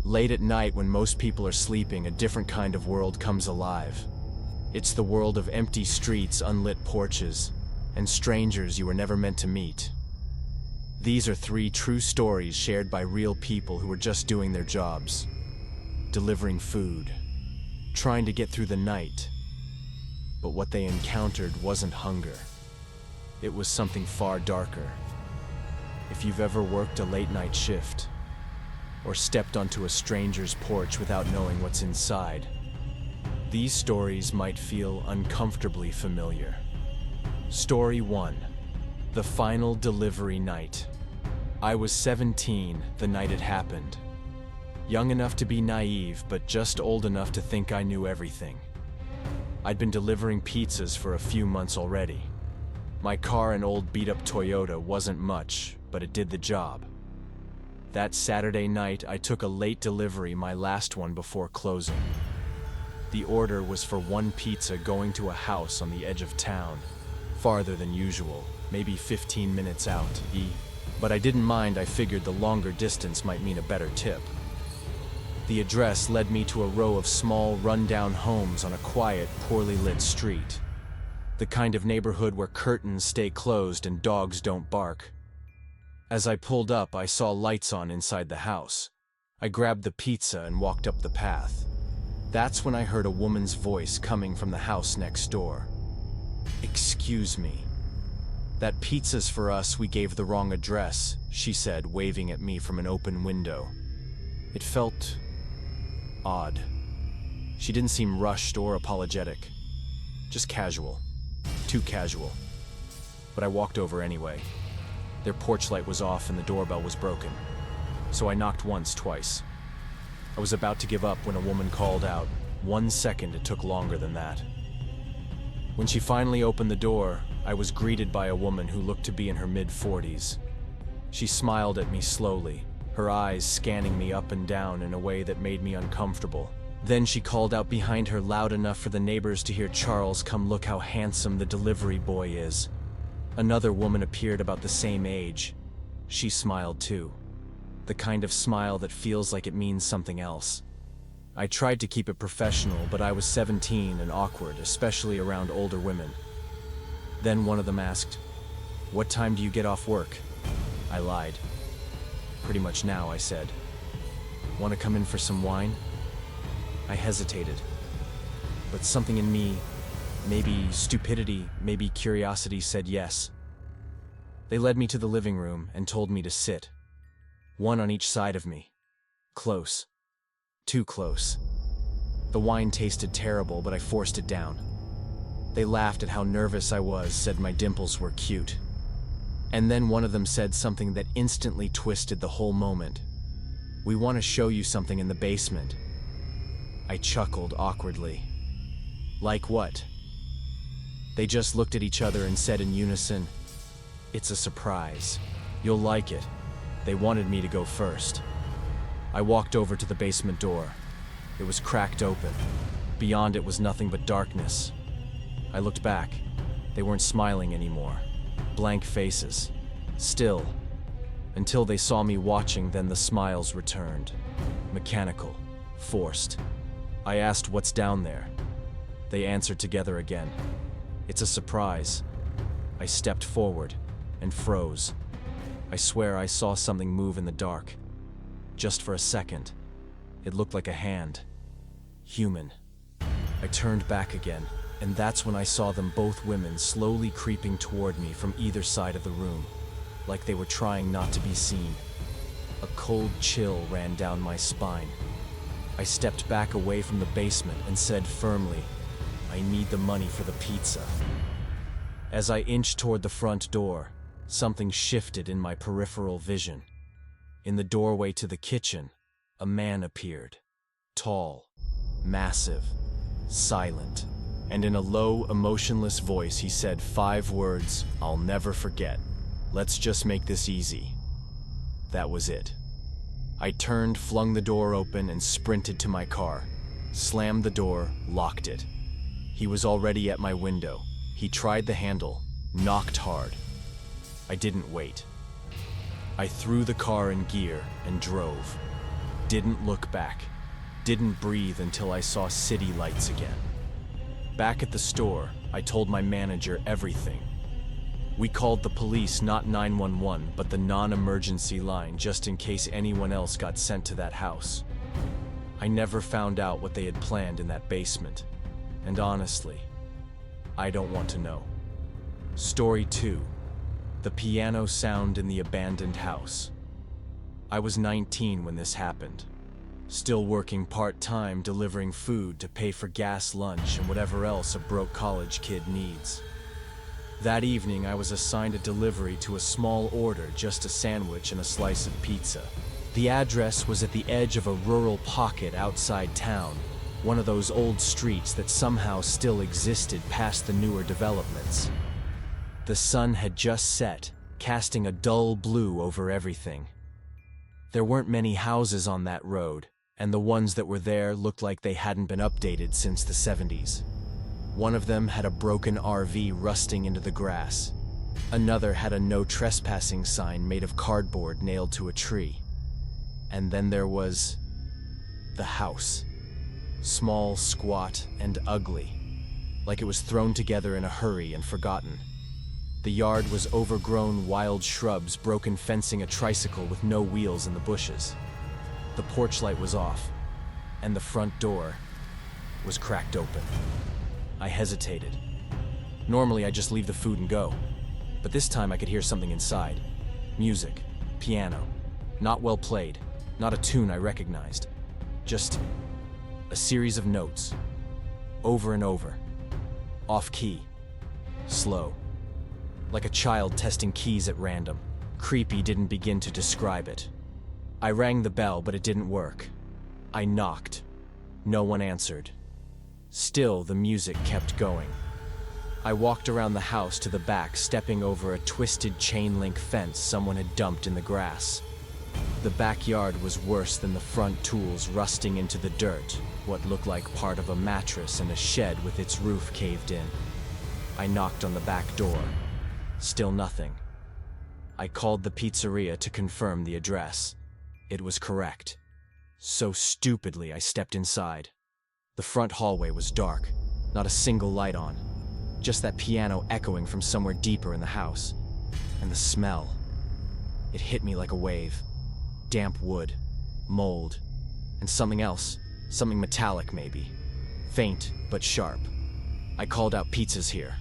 Late at night, when most people are sleeping, a different kind of world comes alive. It's the world of empty streets, unlit porches, and strangers you were never meant to meet. These are 3 true stories shared by real people who were just doing their jobs, delivering food, trying to get through the night. But what they encountered wasn't hunger. It was something far darker. If you've ever worked a late-night shift, or stepped onto a stranger's porch without knowing what's inside, these stories might feel uncomfortably familiar. Story 1. The final delivery night. I was 17 the night it happened. Young enough to be naive, but just old enough to think I knew everything. I'd been delivering pizzas for a few months already. My car, an old beat-up Toyota, wasn't much, but it did the job. That Saturday night, I took a late delivery, my last one before closing. The order was for 1 pizza going to a house on the edge of town, farther than usual, maybe 15 minutes out. But I didn't mind. I figured the longer distance might mean a better tip. The address led me to a row of small, run-down homes on a quiet, poorly lit street. The kind of neighborhood where curtains stay closed and dogs don't bark. As I pulled up, I saw lights on inside the house. I grabbed the pizza and walked up the path. That's when I heard a woman's voice coming from the house next door. "Excuse me. That pizza's for us. We gave the wrong address," she said, waving at me from an open window. It felt odd. She didn't seem rushed or apologetic. Just casual. Too casual. But I walked over anyway. Their porch light was off and the doorbell was broken. So I knocked once, twice. I was about to give up when a woman called out. 1 second, it took longer than that. When she finally opened the door, I was greeted by a woman who looked to be in her mid-40s. She smiled at me slowly, her eyes scanning me up and down in a way that made me uncomfortable. Then she called out behind her loud enough for the neighbors to hear, "Charles, come look how handsome the delivery boy is." Another woman appeared about the same age. She smiled too. The kind of smile that feels like it means something else. I tried to keep it professional, but I was 17 and awkward, especially around older women. Then one of them asked, "What time do you get off work?" I lied. "Pretty much now," I said. "Want to come in for some wine?" I hesitated, but something in me, maybe stupidity, maybe curiosity, said yes. They led me to the living room and told me to sit. 1 on each side of me. Close. Too close. The wine tasted terrible, but I forced it down. They laughed at how nervous I was, said my dimples were cute. And then one of them said something that instantly twisted the whole moment. "We want to show you something in the basement." I chuckled awkwardly. "Like what?" They just looked at each other and said in unison, "It's a surprise. You'll like it." They wanted me to go first. I walked over to the basement door. It was cracked open. Beyond it was nothing but darkness. I looked back. They weren't smiling anymore. Blank faces. Still. Until they saw me watching, then the smiles returned. Mechanical. Forced. I asked, "What's down there?" They answered together again. "It's a surprise." I stepped forward and froze. I swear I saw something move in the dark. Just for a second. It looked like a hand. Human. I turned back again, and that's when I saw them, both women, slowly creeping toward me from either side of the room, like they were trying not to be seen. A cold chill ran down my spine. I stepped back away from the basement and said firmly, "I need the money for the pizza." As I inched toward the front door, something shifted in my peripheral vision. In the doorway to the kitchen, a man appeared. Tall, massive, silent, and in a low, emotionless voice he said 5 words I'll never forget. "Let's just make this easy." That was it. I turned, flung the door open, and sprinted to my car. Slammed the door, locked it. He was already at my window. He tried the handle, knocked hard. I didn't wait. I threw the car in gear and drove. Didn't look back. Didn't breathe until I saw city lights again. Back at the store, I told my manager everything. We called the police, not 911, but the non-emergency line, just in case anyone else got sent to that house. I never found out what they had planned in that basement. And honestly, I don't want to know. Story 2. The piano sound in the abandoned house. I was 19 when this happened. Still working part-time delivering food to pay for gas, lunch, and whatever else a broke college kid needs. That evening, I was assigned a delivery to a small order, just a sandwich and a slice of pizza. The address was at the edge of a rural pocket outside town, one of those old streets that somehow still existed past the newer developments. The sun had just set, casting a dull blue over everything. There weren't many houses on that road, and the ones that were there looked like they hadn't been updated since the 70s. One of them had a broken RV rusting into the grass. Another had a no trespassing sign made of cardboard nailed to a tree. And then there was the house. Small, squat, and ugly, like it was thrown together in a hurry and forgotten. The yard was overgrown wild shrubs, broken fencing, a tricycle with no wheels in the bushes. The porch light was off, and the front door was cracked open. I hesitated. Normally I just leave the food and go, but this time I could hear something inside. Music, piano, not well played, not a tune I recognized. Just a series of notes, over and over, off-key, slow, like a child testing keys at random. Creepy didn't begin to describe it. I rang the bell, but it didn't work. I knocked. No one answered. Still, the music kept going. I walked around the house to the back, stepping over a twisted chain-link fence someone had dumped in the grass. The backyard was worse than the front, tools rusting into the dirt, what looked like part of a mattress and a shed with its roof caved in. I knocked on the back door. Still nothing. I called the pizzeria to confirm the address. It was correct. So stupidly, I stepped inside. The front hallway was dark, not a single light on. Just that piano echoing from somewhere deeper in the house. And the smell. It hit me like a wave. Damp wood, mold, and something else, something metallic maybe. Faint, but sharp. I called out, "Pizza's here."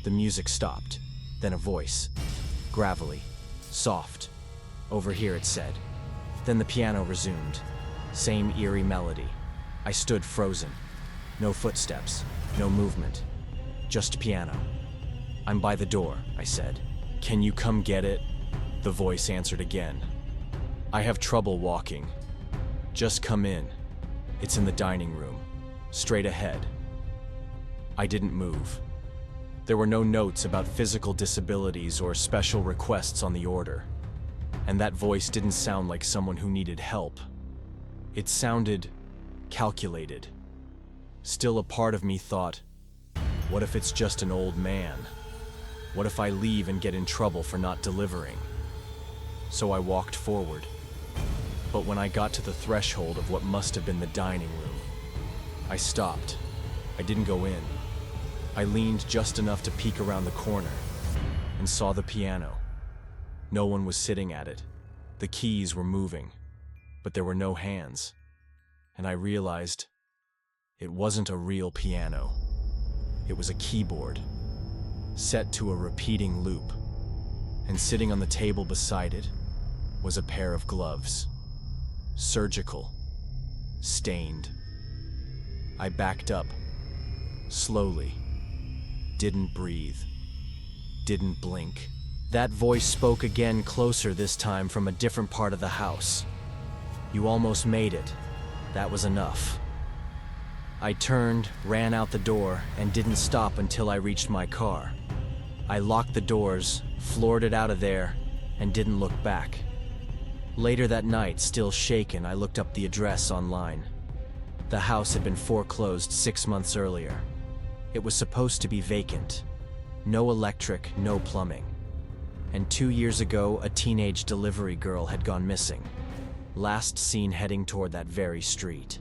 The music stopped, then a voice. Gravelly, soft. "Over here," it said. Then the piano resumed. Same eerie melody. I stood frozen. No footsteps, no movement. Just piano. "I'm by the door," I said. "Can you come get it?" The voice answered again. "I have trouble walking. Just come in. It's in the dining room. Straight ahead." I didn't move. There were no notes about physical disabilities or special requests on the order. And that voice didn't sound like someone who needed help. It sounded calculated. Still, a part of me thought, what if it's just an old man? What if I leave and get in trouble for not delivering? So I walked forward. But when I got to the threshold of what must have been the dining room, I stopped. I didn't go in. I leaned just enough to peek around the corner and saw the piano. No one was sitting at it. The keys were moving, but there were no hands. And I realized it wasn't a real piano. It was a keyboard, set to a repeating loop. And sitting on the table beside it was a pair of gloves. Surgical. Stained. I backed up. Slowly. Didn't breathe. Didn't blink. That voice spoke again, closer this time from a different part of the house. "You almost made it. That was enough." I turned, ran out the door, and didn't stop until I reached my car. I locked the doors, floored it out of there, and didn't look back. Later that night, still shaken, I looked up the address online. The house had been foreclosed 6 months earlier. It was supposed to be vacant. No electric, no plumbing. And 2 years ago, a teenage delivery girl had gone missing. Last seen heading toward that very street.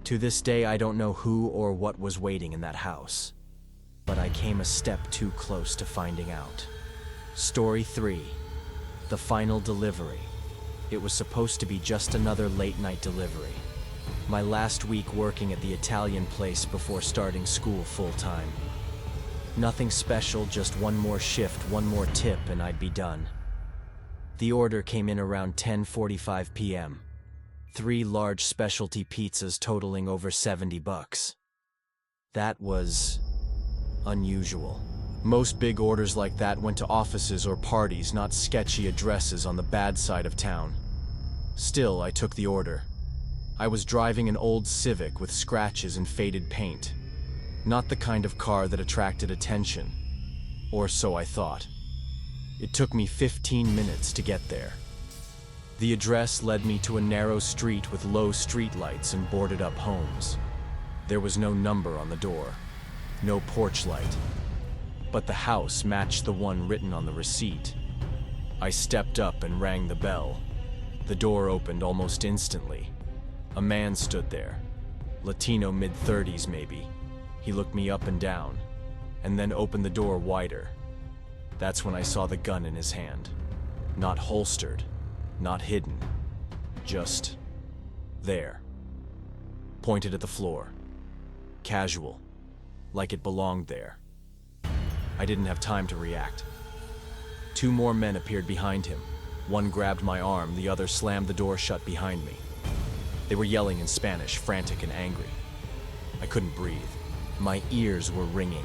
To this day, I don't know who or what was waiting in that house, but I came a step too close to finding out. Story 3. The final delivery. It was supposed to be just another late-night delivery. My last week working at the Italian place before starting school full-time. Nothing special, just one more shift, one more tip, and I'd be done. The order came in around 10:45 p.m. 3 large specialty pizzas totaling over $70. That was unusual. Most big orders like that went to offices or parties, not sketchy addresses on the bad side of town. Still, I took the order. I was driving an old Civic with scratches and faded paint. Not the kind of car that attracted attention. Or so I thought. It took me 15 minutes to get there. The address led me to a narrow street with low streetlights and boarded-up homes. There was no number on the door, no porch light. But the house matched the one written on the receipt. I stepped up and rang the bell. The door opened almost instantly. A man stood there, Latino mid-30s maybe. He looked me up and down, and then opened the door wider. That's when I saw the gun in his hand. Not holstered, not hidden, just there. Pointed at the floor. Casual, like it belonged there. I didn't have time to react. 2 more men appeared behind him. One grabbed my arm, the other slammed the door shut behind me. They were yelling in Spanish, frantic and angry. I couldn't breathe. My ears were ringing.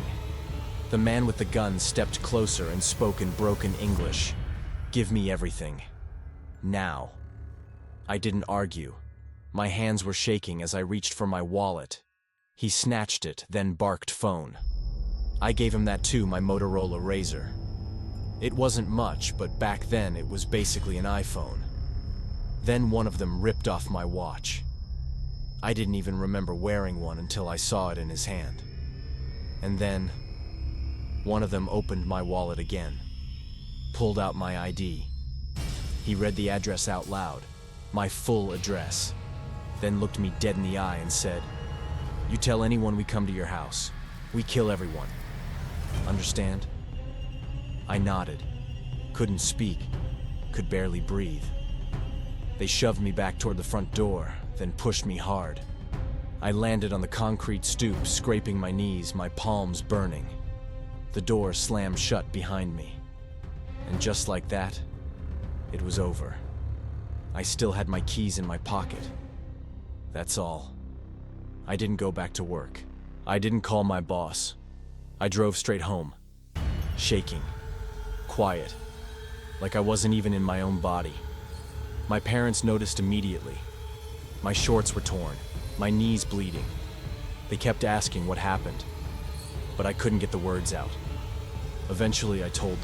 The man with the gun stepped closer and spoke in broken English. "Give me everything. Now." I didn't argue. My hands were shaking as I reached for my wallet. He snatched it, then barked phone. I gave him that too, my Motorola Razr. It wasn't much, but back then it was basically an iPhone. Then one of them ripped off my watch. I didn't even remember wearing one until I saw it in his hand. And then, one of them opened my wallet again, pulled out my ID. He read the address out loud, my full address, then looked me dead in the eye and said, "You tell anyone we come to your house, we kill everyone. Understand?" I nodded, couldn't speak, could barely breathe. They shoved me back toward the front door, then pushed me hard. I landed on the concrete stoop, scraping my knees, my palms burning. The door slammed shut behind me. And just like that, it was over. I still had my keys in my pocket. That's all. I didn't go back to work. I didn't call my boss. I drove straight home, shaking, quiet, like I wasn't even in my own body. My parents noticed immediately. My shorts were torn, my knees bleeding. They kept asking what happened, but I couldn't get the words out. Eventually I told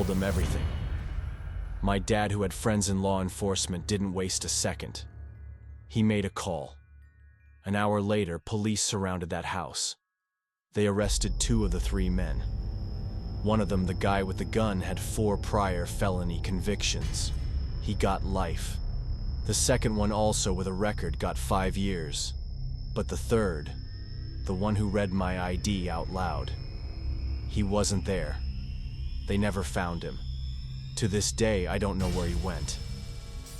them everything. My dad, who had friends in law enforcement, didn't waste a second. He made a call. An hour later, police surrounded that house. They arrested 2 of the 3 men. One of them, the guy with the gun, had 4 prior felony convictions. He got life. The second one, also with a record, got 5 years. But the third, the one who read my ID out loud, he wasn't there. They never found him. To this day, I don't know where he went.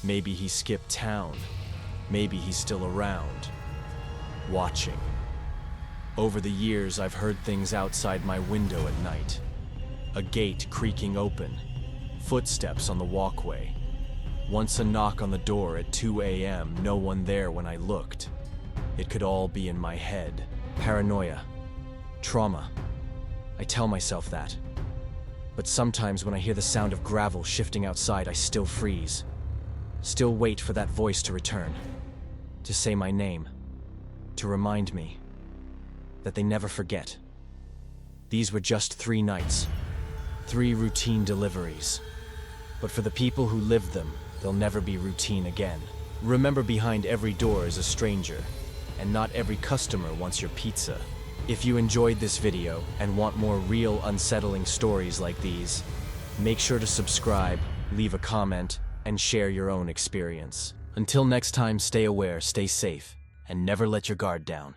Maybe he skipped town. Maybe he's still around, watching. Over the years, I've heard things outside my window at night. A gate creaking open, footsteps on the walkway. Once a knock on the door at 2 a.m., no one there when I looked. It could all be in my head. Paranoia. Trauma. I tell myself that. But sometimes when I hear the sound of gravel shifting outside, I still freeze. Still wait for that voice to return. To say my name. To remind me that they never forget. These were just 3 nights. 3 routine deliveries. But for the people who lived them, they'll never be routine again. Remember, behind every door is a stranger, and not every customer wants your pizza. If you enjoyed this video and want more real, unsettling stories like these, make sure to subscribe, leave a comment, and share your own experience. Until next time, stay aware, stay safe, and never let your guard down.